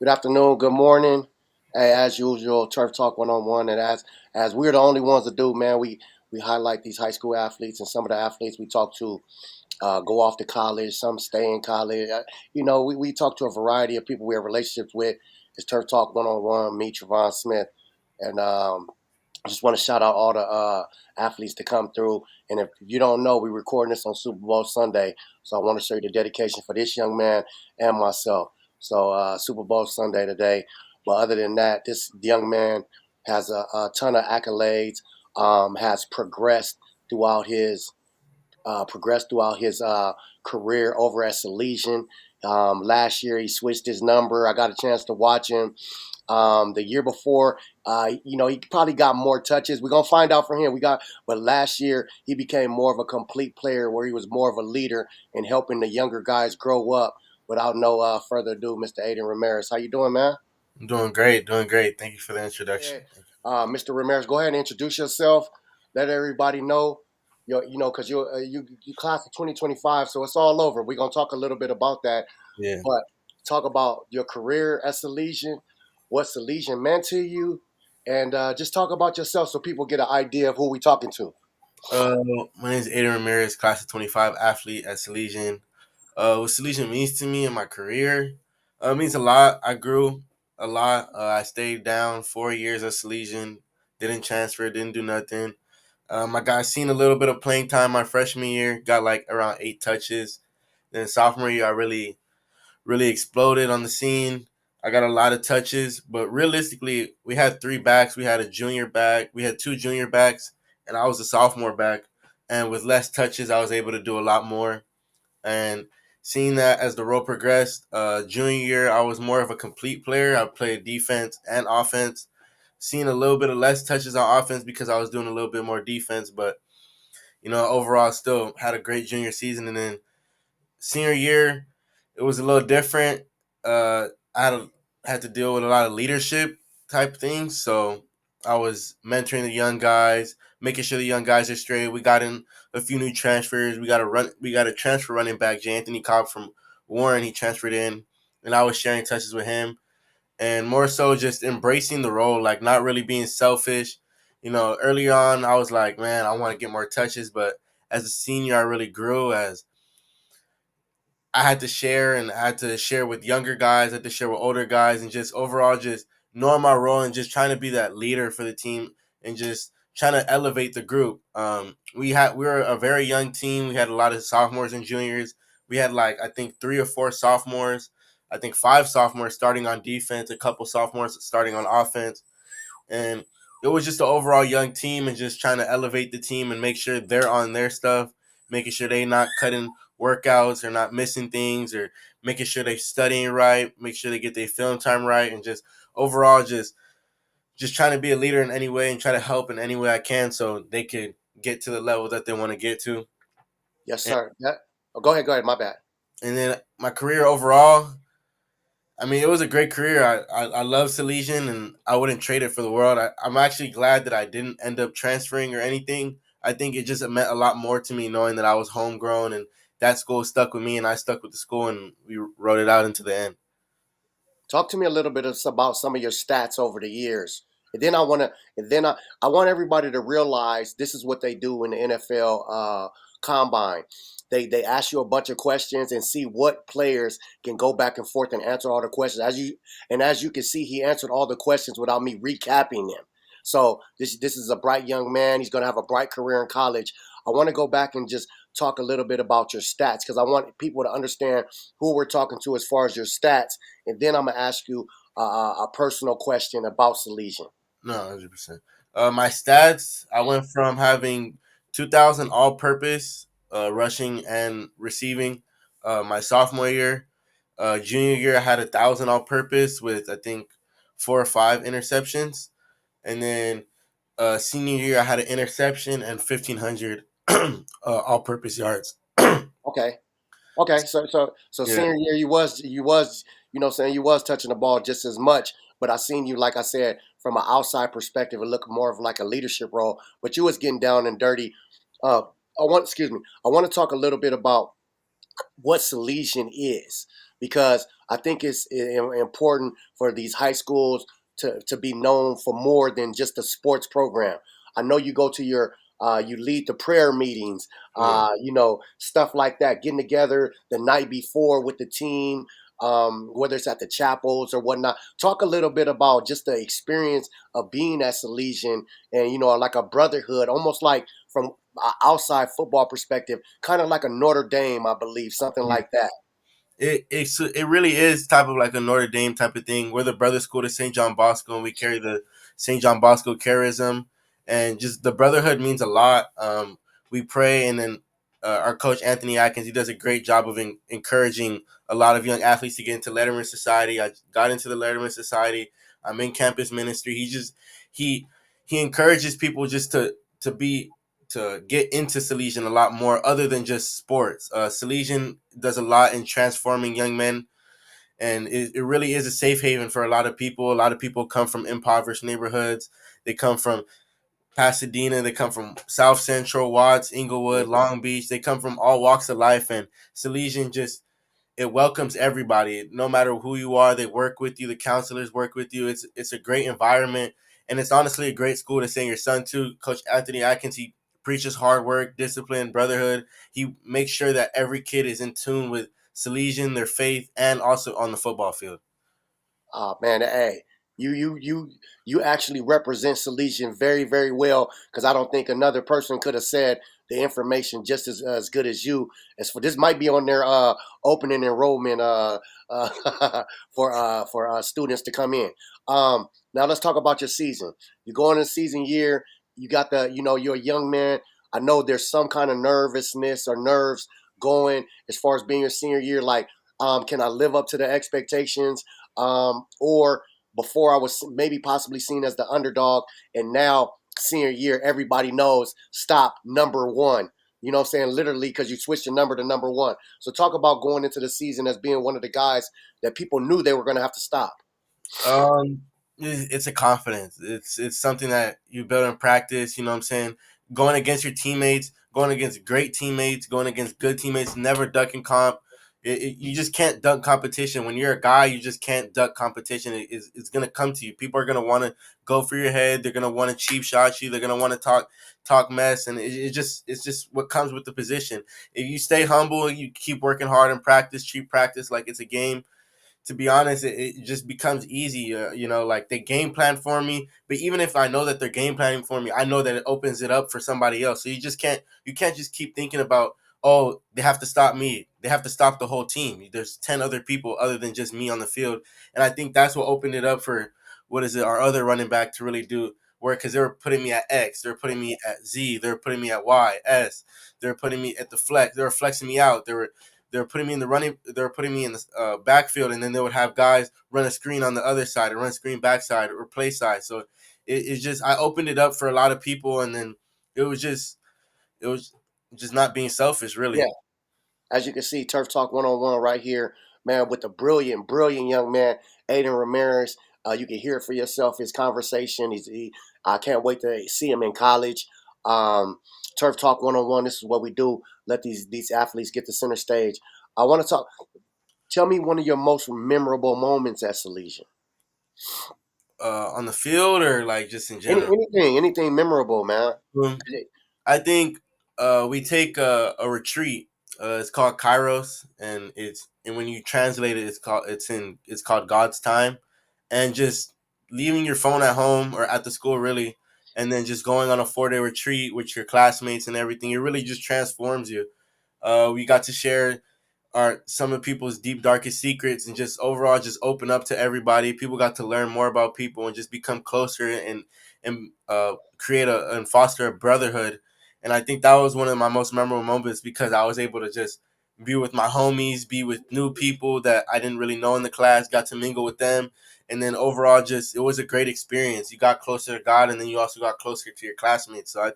good afternoon, good morning. Hey, as usual, Turf Talk 1-on-1. And as we're the only ones to do, man, we highlight these high school athletes and some of the athletes we talk to go off to college, some stay in college. We talk to a variety of people we have relationships with. It's Turf Talk 1-on-1, me, Travon Smith. And I just want to shout out all the athletes to come through. And if you don't know, we're recording this on Super Bowl Sunday. So I want to show you the dedication for this young man and myself. So Super Bowl Sunday today. But other than that, this young man has a ton of accolades, has progressed throughout his career over at Salesian. Last year, he switched his number. I got a chance to watch him. The year before, he probably got more touches. We're gonna find out from him. But last year he became more of a complete player, where he was more of a leader and helping the younger guys grow up. Without no further ado, Mr. Ayden Ramirez, how you doing, man? I'm doing great, doing great. Thank you for the Yeah. introduction. Thank Mr. Ramirez, go ahead and introduce yourself. Let everybody know. Because you class of 2025, so it's all over. We're gonna talk a little bit about that, you. Yeah. but talk about your career as Salesian, what Salesian meant to you, and just talk about yourself so people get an idea of who we talking to. Uh, my name is Ayden Ramirez, class of 25, athlete at Salesian. What Salesian means to me in my career, it means a lot. I grew a lot. I stayed down 4 years at Salesian, didn't transfer, didn't do nothing. I got seen a little bit of playing time my freshman year, got like around 8 touches. Then sophomore year, I really exploded on the scene. I got a lot of touches, but realistically, we had three backs. We had a junior back, we had two junior backs, and I was a sophomore back. And with less touches, I was able to do a lot more. And seeing that as the role progressed, junior year, I was more of a complete player. I played defense and offense. Seeing a little bit of less touches on offense because I was doing a little bit more defense, but overall, still had a great junior season. And then senior year, it was a little different. I had to deal with a lot of leadership type things, so I was mentoring the young guys, making sure the young guys are straight. We got in a few new transfers. We got a transfer running back, J. Anthony Cobb from Warren. He transferred in, and I was sharing touches with him, and more so just embracing the role, like not really being selfish. Early on, I was like, man, I want to get more touches, but as a senior, I really grew as I had to share, and I had to share with younger guys, I had to share with older guys, and just overall just knowing my role and just trying to be that leader for the team and just trying to elevate the group. We were a very young team. We had a lot of sophomores and juniors. We had like I think three or four sophomores, I think five sophomores starting on defense, a couple sophomores starting on offense, and it was just an overall young team and just trying to elevate the team and make sure they're on their stuff, making sure they not cutting workouts or not missing things or making sure they studying right, make sure they get their film time right, and just overall just trying to be a leader in any way and try to help in any way I can so they could get to the level that they want to get to. Yes, And, sir. Oh, go ahead. Go ahead. My bad. and then my career overall, I mean, it was a great career. I love Salesian, and I wouldn't trade it for the world. I'm actually glad that I didn't end up transferring or anything. I think it just meant a lot more to me knowing that I was homegrown and that school stuck with me, and I stuck with the school, and we wrote it out into the end. Talk to me a little bit about some of your stats over the years. And then I want everybody to realize this is what they do in the NFL combine. They ask you a bunch of questions and see what players can go back and forth and answer all the questions. As you can see, he answered all the questions without me recapping them. So this is a bright young man. He's going to have a bright career in college. I want to go back and just talk a little bit about your stats because I want people to understand who we're talking to as far as your stats, and then I'm gonna ask you a personal question about Salesian. No, 100%. My stats, I went from having 2,000 all-purpose rushing and receiving my sophomore year. Junior year, I had 1,000 all-purpose with I think 4 or 5 interceptions, and then senior year, I had an interception and 1,500 all-purpose yards. Okay, okay. So Yeah, senior year, you was saying you was touching the ball just as much, but I seen you, like I said, from an outside perspective, it looked more of like a leadership role. But you was getting down and dirty. Uh, excuse me. I want to talk a little bit about what Salesian is, because I think it's important for these high schools to be known for more than just a sports program. I know you go to your you lead the prayer meetings, Yeah. stuff like that, getting together the night before with the team, whether it's at the chapels or whatnot. Talk a little bit about just the experience of being at Salesian and, like a brotherhood, almost like from outside football perspective, kind of like a Notre Dame, I believe, something Yeah. like that. It really is type of like a Notre Dame type of thing. We're the brother school to St. John Bosco, and we carry the St. John Bosco charism, and just the brotherhood means a lot. We pray, and then our coach Anthony Atkins, he does a great job of encouraging a lot of young athletes to get into Letterman Society. I got into the Letterman Society. I'm in campus ministry. He he encourages people just to get into Salesian a lot more other than just sports. Salesian does a lot in transforming young men, and it really is a safe haven for a lot of people. A lot of people come from impoverished neighborhoods. They come from Pasadena. They come from South Central, Watts, Inglewood, Long Beach. They come from all walks of life, and Salesian just it welcomes everybody, no matter who you are. They work with you. The counselors work with you. It's a great environment, and it's honestly a great school to send your son to. Coach Anthony Atkins, he preaches hard work, discipline, brotherhood. He makes sure that every kid is in tune with Salesian, their faith, and also on the football field. Oh man, hey, you actually represent Salesian very, very well because I don't think another person could have said the information just as good as you. As for this, might be on their opening enrollment for students to come in. Now let's talk about your season. You go into the season year. You got you're a young man. I know there's some kind of nervousness or nerves going as far as being your senior year. Like, can I live up to the expectations? Or before I was maybe possibly seen as the underdog, and now senior year, everybody knows stop number one. You know what I'm saying? Literally, because you switched your number to number one. So talk about going into the season as being one of the guys that people knew they were going to have to stop. Um, it's a confidence. It's something that you build in practice. You know what I'm saying? Going against your teammates, going against great teammates, going against good teammates, never ducking comp. You just can't duck competition. When you're a guy, you just can't duck competition. It's gonna come to you. People are gonna want to go for your head. They're gonna want to cheap shot you. They're gonna want to talk mess, and it's just what comes with the position. If you stay humble, you keep working hard in practice, treat practice like it's a game. To be honest, it just becomes easy. Like they game plan for me, but even if I know that they're game planning for me, I know that it opens it up for somebody else. So you can't just keep thinking about, oh, they have to stop me. They have to stop the whole team. There's 10 other people other than just me on the field, and I think that's what opened it up for what is it our other running back to really do work, because they were putting me at X, they're putting me at Z, they're putting me at Y, S, they're putting me at the flex, they were flexing me out, they were putting me in the running. They were putting me in the backfield, and then they would have guys run a screen on the other side, or run a screen backside, or play side. So it's just I opened it up for a lot of people, and then it was just not being selfish, Yeah, really. as you can see, Turf Talk 101 right here, man, with the brilliant, brilliant young man, Ayden Ramirez. You can hear it for yourself, his conversation. I can't wait to see him in college. Turf Talk 101, this is what we do. Let these athletes get the center stage. I want to talk. Tell me one of your most memorable moments at Salesian. On the field or like just in general. Anything memorable, man. Um, I think we take a retreat. It's called Kairos, and when you translate it, it's called God's time, and just leaving your phone at home or at the school really, and then just going on a 4-day retreat with your classmates and everything. It really just transforms you. We got to share are some of people's deep darkest secrets, and just overall just open up to everybody. People got to learn more about people and just become closer, and create and foster a brotherhood. And I think that was one of my most memorable moments, because I was able to just be with my homies, be with new people that I didn't really know in the class, got to mingle with them. And then overall, just it was a great experience. You got closer to God, and then you also got closer to your classmates. So I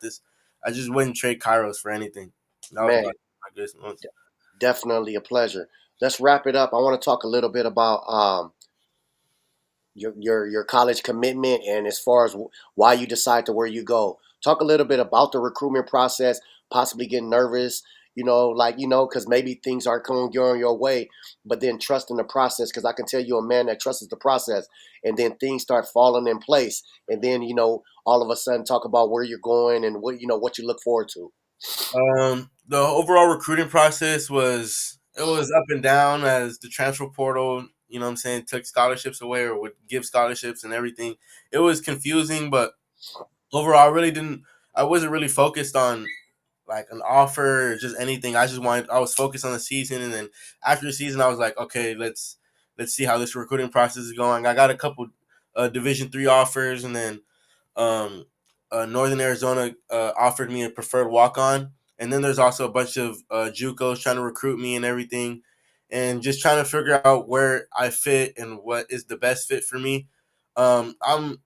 just wouldn't trade Kairos for anything. That was Man, my greatest moment. definitely a pleasure. Let's wrap it up. I want to talk a little bit about your college commitment and as far as why you decide to where you go. Talk a little bit about the recruitment process, possibly getting nervous. because maybe things aren't going your way, but then trust in the process. Because I can tell you a man that trusts the process, and then things start falling in place, and then all of a sudden talk about where you're going and what you look forward to. The overall recruiting process was up and down as the transfer portal, you know what I'm saying, took scholarships away or would give scholarships and everything. It was confusing, but overall I wasn't really focused on like an offer or just anything. I was focused on the season, and then after the season I was like, okay, let's see how this recruiting process is going. I got a couple Division 3 offers, and then um, Northern Arizona offered me a preferred walk on, and then there's also a bunch of JUCOs trying to recruit me and everything, and just trying to figure out where I fit and what is the best fit for me. Um, I'm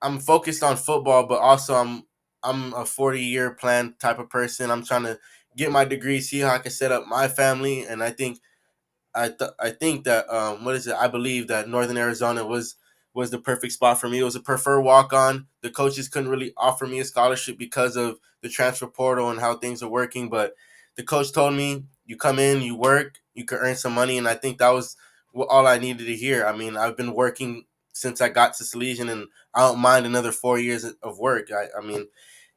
I'm focused on football, but also I'm a 40-year plan type of person. I'm trying to get my degree, see how I can set up my family, and I think that what is it? I believe that Northern Arizona was the perfect spot for me. It was a preferred walk on. The coaches couldn't really offer me a scholarship because of the transfer portal and how things are working. But the coach told me, "You come in, you work, you can earn some money," and I think that was all I needed to hear. I mean, I've been working since I got to Salesian, and I don't mind another 4 years of work. I mean,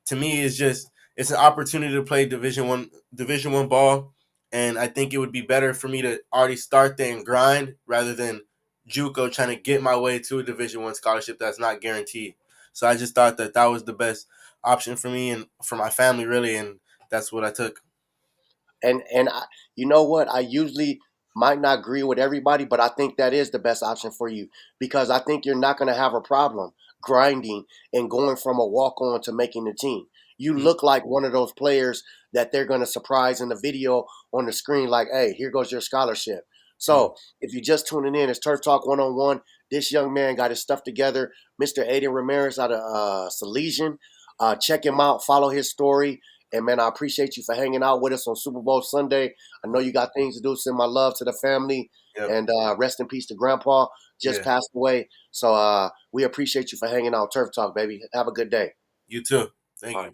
to me it's an opportunity to play division one ball, and I think it would be better for me to already start there and grind rather than JUCO trying to get my way to a Division 1 scholarship that's not guaranteed. So I just thought that that was the best option for me and for my family, really, and that's what I took. And you know what? I usually might not agree with everybody, but I think that is the best option for you because I think you're not going to have a problem grinding and going from a walk on to making the team. You Mm, look like one of those players that they're going to surprise in the video on the screen, like, "Hey, here goes your scholarship." mm, So if you're just tuning in, it's Turf Talk 101. This young man got his stuff together. Mr. Ayden Ramirez out of Salesian. Check him out. Follow his story. And man, I appreciate you for hanging out with us on Super Bowl Sunday. I know mm. you got things to do. Send my love to the family Yep. and rest in peace to Grandpa. Just Yeah. passed away. So we appreciate you for hanging out. Turf Talk, baby. Have a good day. You too. Thank All you. right.